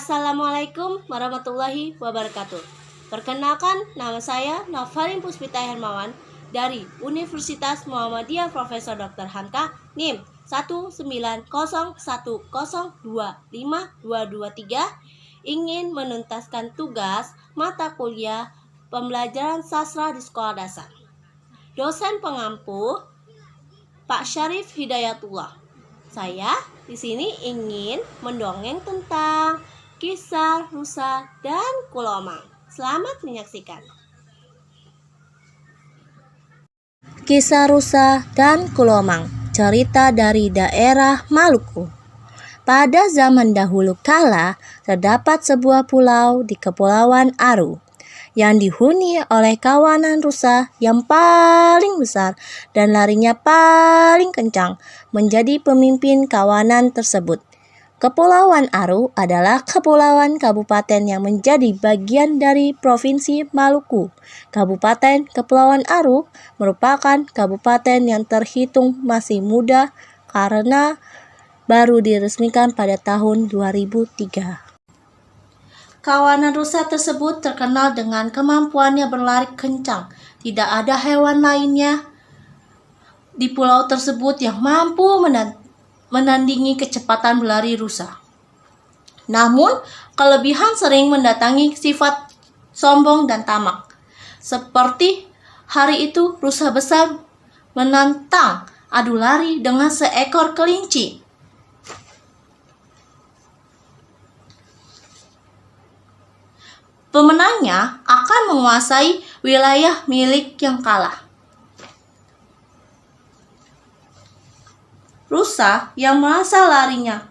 Assalamualaikum warahmatullahi wabarakatuh. Perkenalkan, nama saya Novalin Puspita Hermawan dari Universitas Muhammadiyah Profesor Dr. Hamka, NIM 19010252223, ingin menuntaskan tugas mata kuliah pembelajaran sastra di sekolah dasar. Dosen pengampu Pak Syarif Hidayatullah. Saya di sini ingin mendongeng tentang kisah rusa dan kulomang. Selamat menyaksikan. Kisah rusa dan kulomang, cerita dari daerah Maluku. Pada zaman dahulu kala, terdapat sebuah pulau di Kepulauan Aru yang dihuni oleh kawanan rusa yang paling besar dan larinya paling kencang menjadi pemimpin kawanan tersebut. Kepulauan Aru adalah kepulauan kabupaten yang menjadi bagian dari Provinsi Maluku. Kabupaten Kepulauan Aru merupakan kabupaten yang terhitung masih muda karena baru diresmikan pada tahun 2003. Kawanan rusa tersebut terkenal dengan kemampuannya berlari kencang. Tidak ada hewan lainnya di pulau tersebut yang mampu menandingi kecepatan berlari rusa. Namun, kelebihan sering mendatangi sifat sombong dan tamak. Seperti hari itu, rusa besar menantang adu lari dengan seekor kelinci. Pemenangnya akan menguasai wilayah milik yang kalah. Rusa yang merasa larinya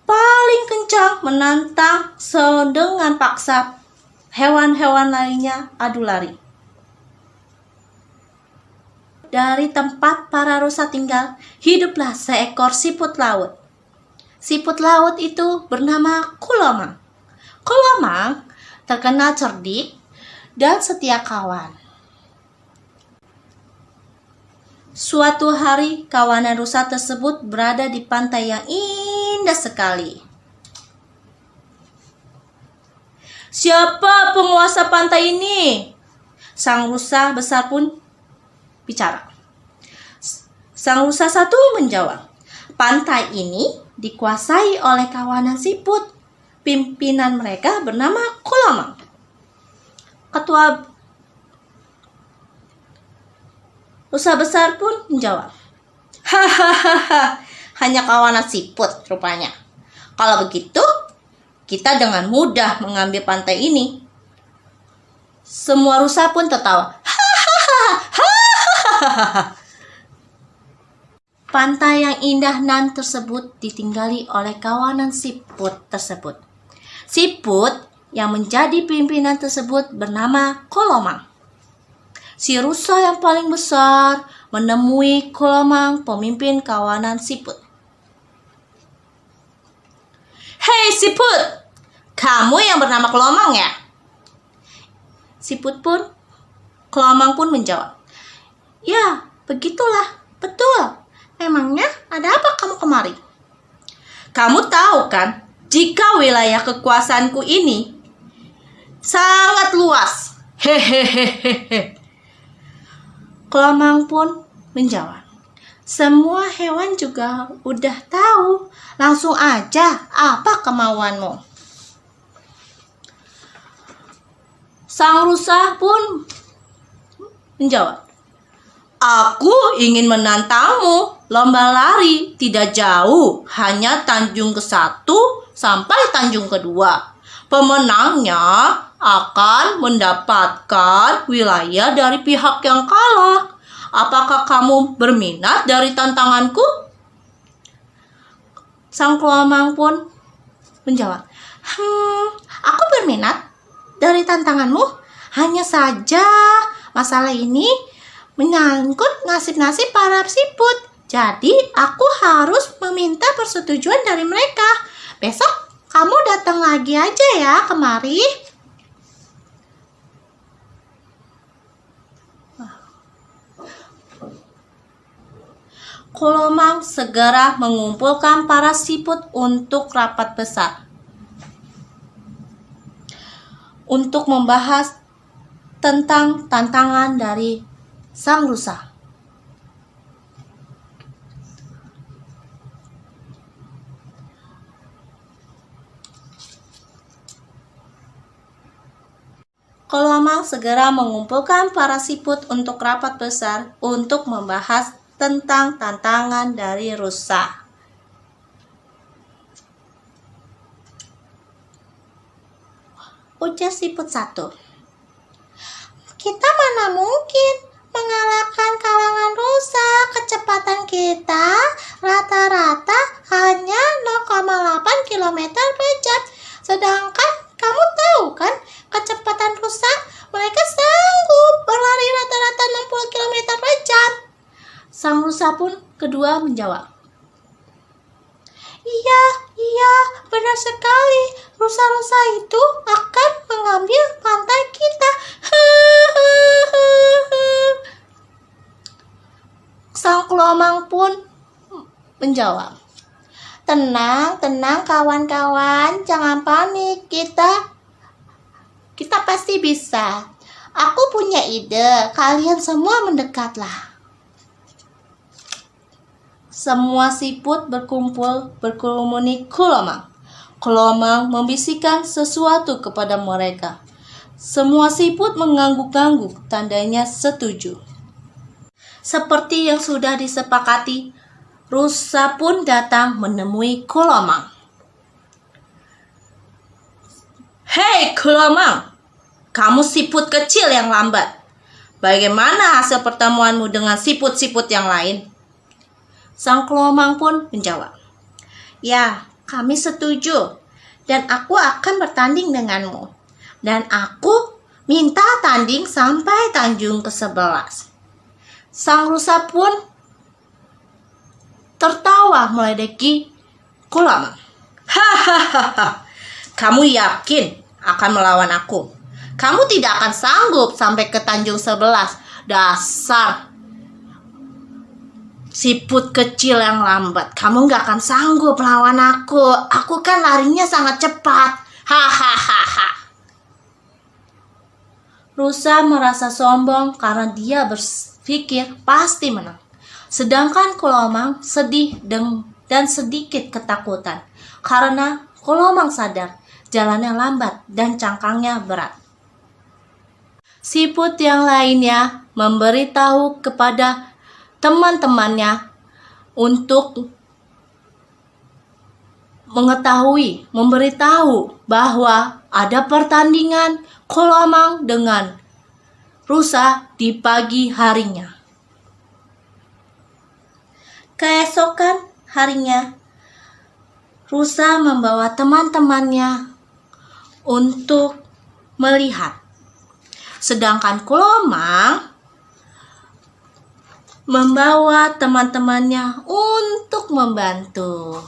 paling kencang menantang dengan paksa hewan-hewan lainnya adu lari. Dari tempat para rusa tinggal, hiduplah seekor siput laut. Siput laut itu bernama Kulomang. Kulomang terkenal cerdik dan setia kawan. Suatu hari, kawanan rusa tersebut berada di pantai yang indah sekali. "Siapa penguasa pantai ini?" Sang rusa besar pun bicara. Sang rusa satu menjawab, "Pantai ini dikuasai oleh kawanan siput. Pimpinan mereka bernama Kulomang." Ketua rusa besar pun menjawab, "Hahaha, hanya kawanan siput rupanya. Kalau begitu, kita dengan mudah mengambil pantai ini." Semua rusa pun tertawa. Hahaha. Pantai yang indah nan tersebut ditinggali oleh kawanan siput tersebut. Siput yang menjadi pimpinan tersebut bernama Kulomang. Si rusa yang paling besar menemui Kulomang, pemimpin kawanan siput. "Hei siput, kamu yang bernama Kulomang ya?" Kulomang pun menjawab, "Ya, begitulah, betul. Memangnya ada apa kamu kemari?" "Kamu tahu kan, jika wilayah kekuasaanku ini sangat luas." Hehehehe. Kulomang pun menjawab, "Semua hewan juga udah tahu. Langsung aja, apa kemauanmu?" Sang rusa pun menjawab, "Aku ingin menantangmu. Lomba lari tidak jauh, hanya Tanjung ke-1 sampai Tanjung ke-2. Pemenangnya akan mendapatkan wilayah dari pihak yang kalah. Apakah kamu berminat dari tantanganku?" Sang Kulomang pun menjawab, "Aku berminat dari tantanganmu. Hanya saja masalah ini menyangkut nasib-nasib para siput. Jadi aku harus meminta persetujuan dari mereka. Besok kamu datang lagi aja ya kemari." Kulomang segera mengumpulkan para siput untuk rapat besar. untuk membahas tentang tantangan dari sang rusa. Kelomang segera mengumpulkan para siput untuk rapat besar untuk membahas tentang tantangan dari rusa. Ujar siput satu. Kita mana mungkin mengalahkan kalangan rusa. Kecepatan kita rata-rata hanya 0,8 km per jam. Sedangkan kamu tahu kan, kecepatan rusa mereka sanggup berlari rata-rata 60 km per jam. Sang rusa pun kedua menjawab. Iya, benar sekali. Rusa-rusa itu akan mengambil pantai kita. Sang kelomang pun menjawab. Tenang kawan-kawan, jangan panik. Kita pasti bisa. Aku punya ide, kalian semua mendekatlah. Semua siput berkerumuni Kelomang. Kelomang membisikkan sesuatu kepada mereka. Semua siput mengangguk-angguk, tandanya setuju. Seperti yang sudah disepakati, rusa pun datang menemui Kelomang. Hei Kelomang, kamu siput kecil yang lambat. Bagaimana hasil pertemuanmu dengan siput-siput yang lain? Sang kelomang pun menjawab. Ya, kami setuju. Dan aku akan bertanding denganmu. Dan aku minta tanding sampai Tanjung ke-11. Sang rusa pun tertawa meledeki kelomang. Hahaha, kamu yakin akan melawan aku? Kamu tidak akan sanggup sampai ke Tanjung 11. Dasar siput kecil yang lambat. Kamu gak akan sanggup melawan aku. Aku kan larinya sangat cepat. Hahaha. Rusa merasa sombong karena dia berpikir pasti menang. Sedangkan kelomang sedih dan sedikit ketakutan. Karena kelomang sadar jalannya lambat dan cangkangnya berat. Siput yang lainnya memberitahu kepada teman-temannya untuk memberitahu bahwa ada pertandingan kelomang dengan rusa di pagi harinya. Keesokan harinya, rusa membawa teman-temannya untuk melihat. Sedangkan kelomang membawa teman-temannya untuk membantu.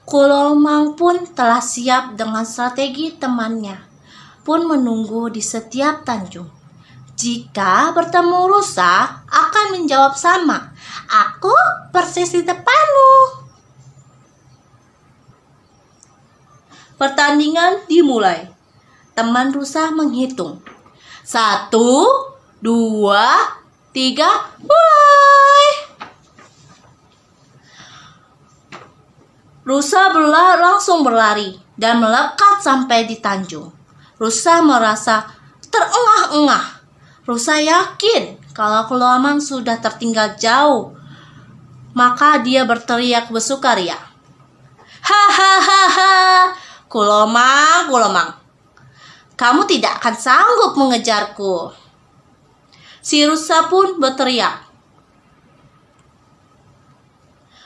Kelomang pun telah siap dengan strategi temannya, pun menunggu di setiap tanjung. Jika bertemu rusa, akan menjawab sama. Aku persis di depanmu. Pertandingan dimulai. Teman rusa menghitung. 1, 2, 3, mulai. Rusa langsung berlari dan melekat sampai di tanjung. Rusa merasa terengah-engah. Rusa yakin kalau kelomang sudah tertinggal jauh. Maka dia berteriak bersukaria. Hahaha, kelomang. Kamu tidak akan sanggup mengejarku. Si rusa pun berteriak.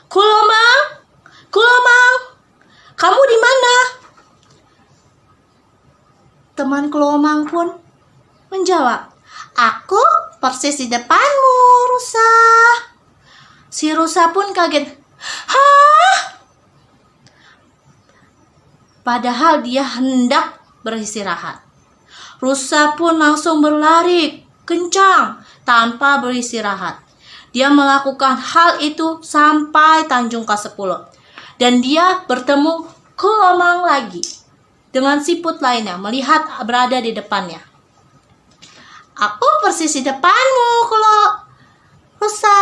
Kelomang, kamu di mana? Teman kelomang pun menjawab, aku persis di depanmu, rusa. Si rusa pun kaget. Hah? Padahal dia hendak beristirahat. Rusa pun langsung berlari kencang tanpa beristirahat. Dia melakukan hal itu sampai Tanjung ke-10. Dan dia bertemu Kulomang lagi dengan siput lainnya melihat berada di depannya. Aku persis di depanmu, rusa.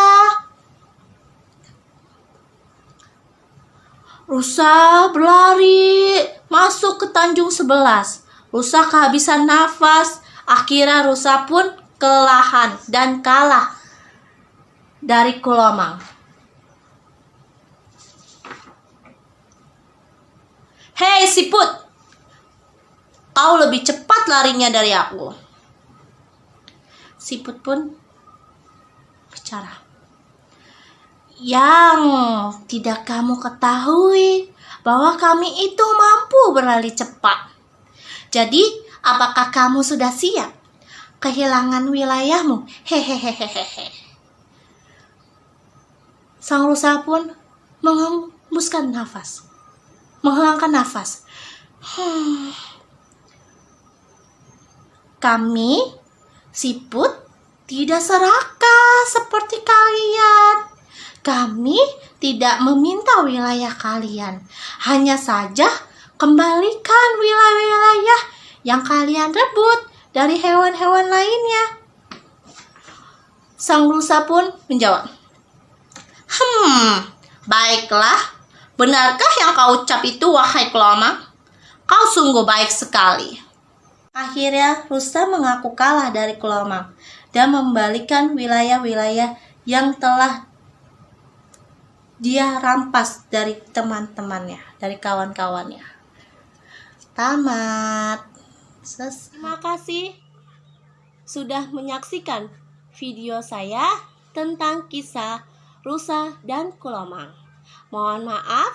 Rusa berlari masuk ke Tanjung 11. Rusa kehabisan nafas. Akhirnya rusa pun kelelahan dan kalah dari Kulomang. Hei siput, kau lebih cepat larinya dari aku. Siput pun bicara. Yang tidak kamu ketahui bahwa kami itu mampu berlari cepat. Jadi, apakah kamu sudah siap kehilangan wilayahmu? Hehehehehe. Sang rusa pun menghembuskan nafas, menghilangkan nafas. Kami, siput, tidak serakah seperti kalian. Kami tidak meminta wilayah kalian. Hanya saja kembalikan wilayah-wilayah yang kalian rebut dari hewan-hewan lainnya. Sang rusa pun menjawab, baiklah. Benarkah yang kau ucap itu, wahai Kulomang? Kau sungguh baik sekali. Akhirnya rusa mengaku kalah dari Kulomang dan membalikan wilayah-wilayah yang telah dia rampas dari teman-temannya, dari kawan-kawannya. Tamat. Terima kasih sudah menyaksikan video saya tentang kisah rusa dan Kulomang. Mohon maaf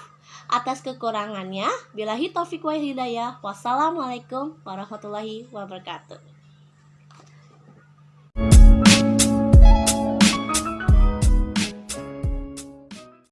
atas kekurangannya. Billahi taufiq wal hidayah. Wassalamualaikum warahmatullahi wabarakatuh.